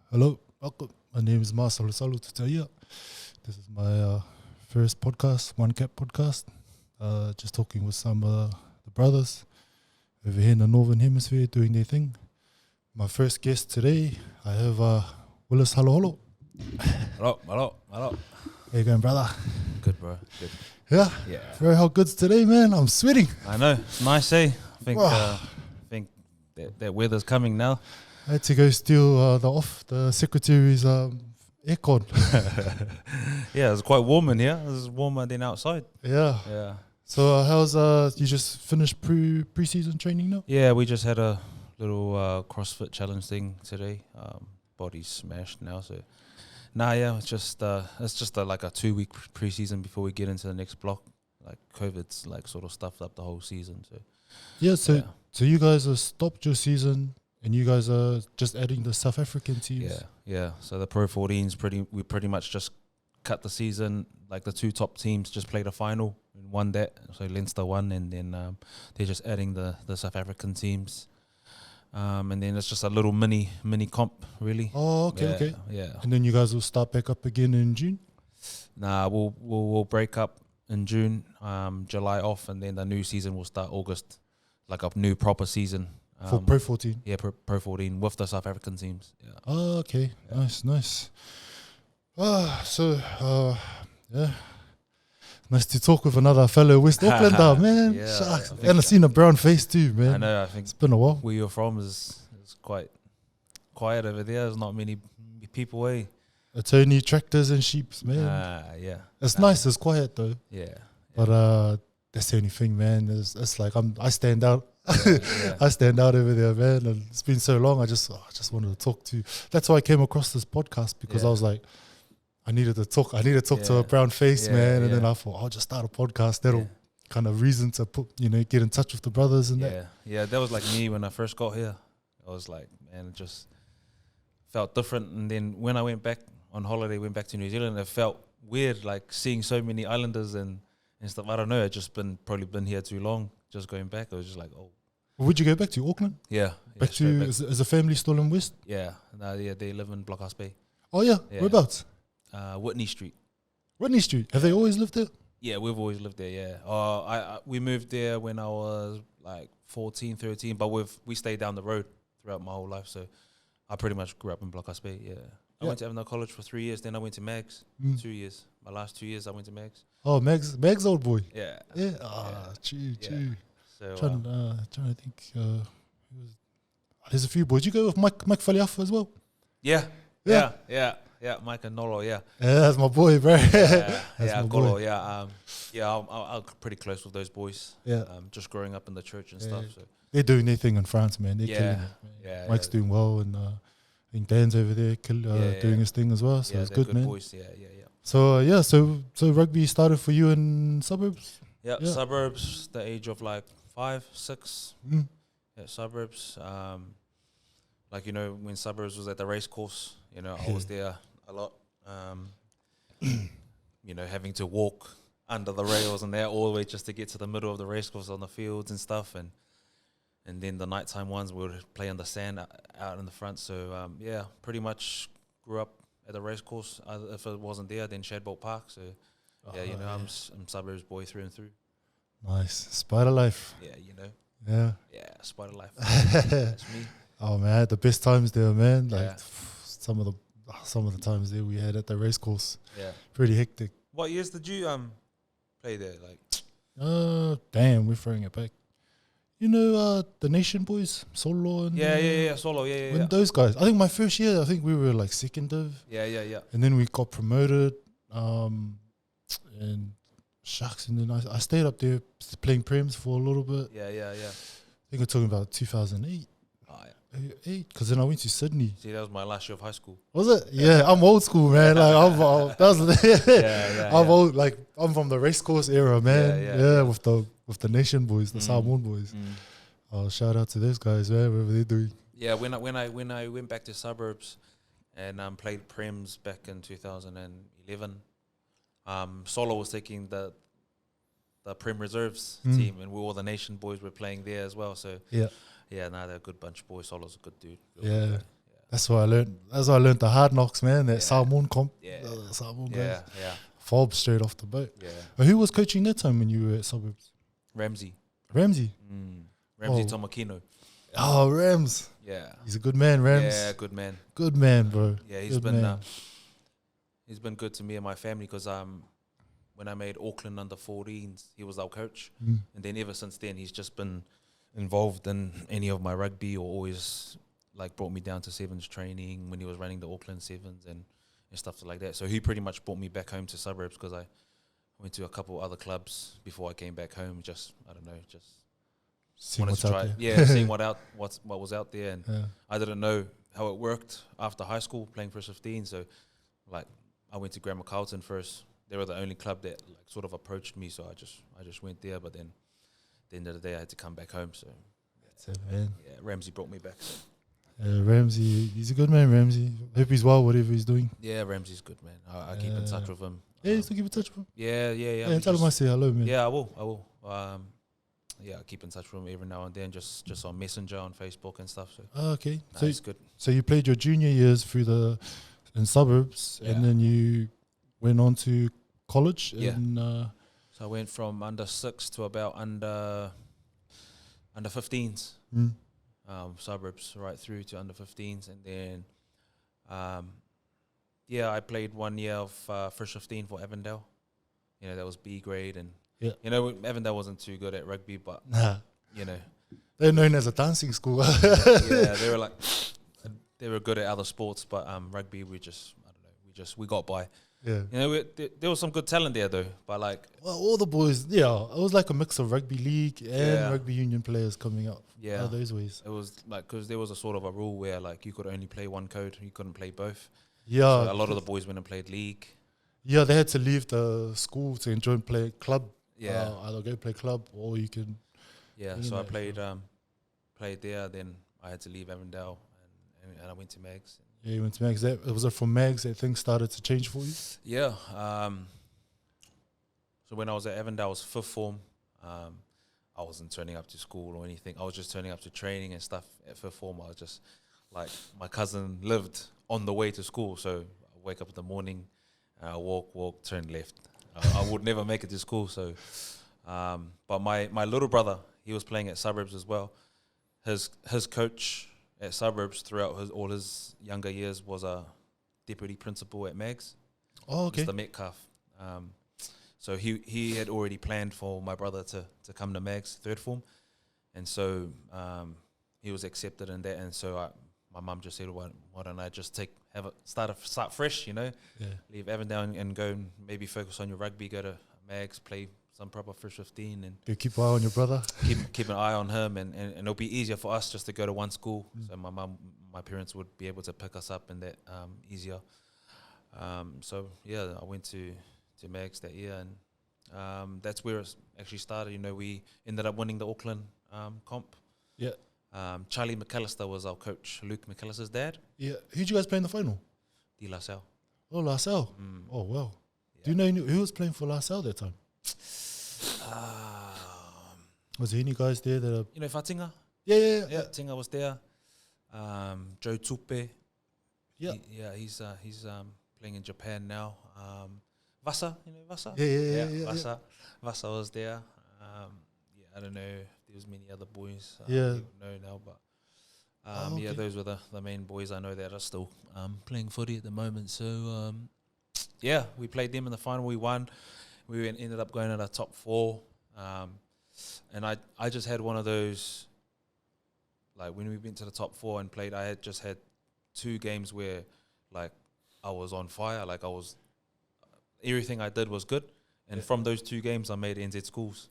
Hello, welcome. My name is Marcelo Tutaya. This is my first podcast, ONExCAP podcast. Just talking with some the brothers over here in the Northern Hemisphere doing their thing. My first guest today, I have Willis. Halaholo. Hello. How you going, brother? Good, bro. Good. Yeah? Yeah. Very hot goods today, man. I'm sweating. I know. It's nice, eh? I think that weather's coming now. I had to go steal the secretary's aircon. Yeah, it's quite warm in here. It's warmer than outside. Yeah. Yeah. So how's you just finished pre-season training now? Yeah, we just had a little CrossFit challenge thing today. Body's smashed now, so it's just like a 2-week pre-season before we get into the next block. Like COVID's like sort of stuffed up the whole season. So So you guys have stopped your season and you guys are just adding the South African teams. Yeah. So the Pro 14s we pretty much just cut the season. Like the 2 top teams just played a final and won that. So Leinster won, and then they're just adding the South African teams. And then it's just a little mini comp, really. Oh, okay. Yeah. And then you guys will start back up again in June? Nah, we'll break up in June, July off, and then the new season will start August, like a new proper season. For Pro 14? Yeah, Pro 14 with the South African teams. Yeah. Oh, okay. Yeah. Nice. Nice to talk with another fellow West Aucklander, man. Yeah, Shucks. And I've seen a brown face too, man. I know, I think it's been a while. Where you're from is quite quiet over there. There's not many people, eh? It's only tractors and sheeps, man. Yeah. It's nice, it's quiet though. Yeah. But that's the only thing, man. It's like I stand out. Yeah. I stand out over there, man. And it's been so long. I just wanted to talk to you. That's why I came across this podcast, because I was like, I needed to talk to a brown face, man. And then I thought, I'll just start a podcast. That'll kind of reason to get in touch with the brothers and that. Yeah, that was like me when I first got here. I was like, man, it just felt different. And then when I went back on holiday, went back to New Zealand, it felt weird, like seeing so many islanders and stuff. I don't know. I'd just probably been here too long. Just going back, I was just like, oh. Would you go back to Auckland? Yeah. Back to is the family still in West? Yeah. They live in Blockhouse Bay. Oh yeah. Whereabouts? Whitney Street. Whitney Street. Have they always lived there? Yeah, we've always lived there. Yeah. We moved there when I was like 14, 13, but we stayed down the road throughout my whole life. So I pretty much grew up in Blockhouse Bay. Yeah. I went to Avondale College for 3 years. Then I went to Mags. 2 years. My last 2 years, I went to Mags. Oh, Mags old boy. Yeah. Yeah. True. So trying to think. There's a few boys. You go with Mike Faliafa as well. Yeah. Mike and Nolo. Yeah, that's my boy, bro. Golo. I'm pretty close with those boys. Yeah, just growing up in the church and stuff. So they're doing their thing in France, man. They're killing it. Man. Yeah, Mike's doing well, and I think Dan's over there doing his thing as well. So it's good, man. Boys. Yeah. So rugby started for you in suburbs. Yeah, suburbs. The age of like 5, 6. Yeah, suburbs. Like when suburbs was at the race course, I was there a lot. Having to walk under the rails and there all the way just to get to the middle of the race course on the fields and stuff, and then the nighttime ones we would play on the sand out in the front. So pretty much grew up at the race course. If it wasn't there, then Shadbolt Park. So I'm suburbs boy through and through. Nice. Spider life. Yeah, spider life. That's me. Oh man, I had the best times there, man. Like some of the times there we had at the race course. Yeah. Pretty hectic. What years did you play there? Like damn, we're throwing it back. The Nation boys, Solo and Solo, when those guys. I think my first year, we were like second div. Yeah. And then we got promoted. And shucks, and then I stayed up there playing prems for a little bit. Yeah. I think we're talking about 2008. Because then I went to Sydney. See, that was my last year of high school. Was it? Yeah, I'm old school, man. Like I'm old. Like I'm from the race course era, man. With the Nation boys, the Samoan boys. Shout out to those guys, man. Whatever they're doing. Yeah, when I went back to suburbs and played prems back in 2011, Solo was taking the Prem Reserves team, and all the Nation boys were playing there as well. So they're a good bunch of boys. Solo's a good dude. That's why I learned. That's why I learned the hard knocks, man. That Yeah. Salmon comp. Yeah. Salmon Yeah, guys. yeah, Fob straight off the boat. yeah. But who was coaching that time when you were at Suburbs? Ramsey. Ramsey. Ramsey Oh. Tomakino. Oh, Rams. Yeah. He's a good man, Rams. Yeah, good man. Good man, bro. Yeah, Good man. He's been good to me and my family because when I made Auckland under 14s, he was our coach, and then ever since then he's just been involved in any of my rugby, or always like brought me down to sevens training when he was running the Auckland sevens and stuff like that. So he pretty much brought me back home to Suburbs because I went to a couple other clubs before I came back home. Just Seeing wanted what's to out try, there. yeah, seeing what was out there, and Yeah. I didn't know how it worked after high school playing First 15. So, like, I went to Grammar Carlton first. They were the only club that like sort of approached me, so I just went there. But then, at the end of the day, I had to come back home. So, That's it, man. yeah, Ramsey brought me back. So. Ramsey, he's a good man, Ramsey. Hope he's well, whatever he's doing. Yeah, Ramsey's good, man. I keep in touch with him. Yeah, you still keep in touch with him. Yeah. Yeah, tell him I say hello, man. Yeah, I will. Yeah, I keep in touch with him every now and then, just on Messenger, on Facebook and stuff. So, Okay. nah, So, it's good. so you played your junior years in Suburbs, Yeah. and then you went on to college. Yeah. And, So I went from under 6 to about under 15s. Suburbs right through to under 15s, and then I played 1 year of First 15 for Avondale. You know, that was B grade, and Yeah. you know, Avondale wasn't too good at rugby, but nah, you know, they're known as a dancing school. yeah, they were good at other sports, but rugby we got by. Yeah. You know, there was some good talent there though, but like Well, all the boys, it was like a mix of rugby league and Yeah. rugby union players coming up. Yeah. All those ways. it was like because there was a sort of a rule where like you could only play one code, you couldn't play both. Yeah. So a lot of the boys went and played league. Yeah, they had to leave the school to enjoy play club. Yeah. Either go play club or you can. Yeah, You so I know, played there. Then I had to leave Avondale, and I went to Mags. Yeah, you went to Mags. Was it from Mags that things started to change for you? Yeah. So when I was at Avondale, I was fifth form. I wasn't turning up to school or anything. I was just turning up to training and stuff at fifth form. I was just like, my cousin lived on the way to school, so I wake up in the morning, walk, turn left. I would never make it to school. So, but my little brother, he was playing at Suburbs as well. His coach at Suburbs throughout all his younger years was a deputy principal at Mags. Oh, okay. Mr. Metcalf. So he had already planned for my brother to come to Mags third form, and so he was accepted in that. And so my mum just said, "Why don't I just start fresh? You know, Yeah. leave Avondale and go and maybe focus on your rugby, go to Mags, play some proper First 15, and You keep an eye on your brother. keep an eye on him, and it'll be easier for us just to go to one school. So my parents would be able to pick us up in that easier. So yeah, I went to Mags that year, and that's where it actually started. You know, we ended up winning the Auckland comp. Yeah. Charlie McAllister was our coach, Luke McAllister's dad. Yeah. Who'd you guys play in the final? De La Salle. Oh, La Salle. Oh, wow. Do you know who was playing for La Salle that time? Was there any guys there that are... You know, Fatinga? Yeah. Tinga was there. Joe Tupe. Yeah. He's playing in Japan now. Vasa, you know Vasa? Yeah. Vasa. Vasa was there. I don't know if there was many other boys. Yeah. I don't know now, but okay. those were the main boys I know that are still playing footy at the moment. So we played them in the final. We won. We ended up going to the top 4. And I just had one of those, like when we went to the top 4 and played, I had just had 2 games where like I was on fire. Like everything I did was good. And from those 2 games, I made NZ schools.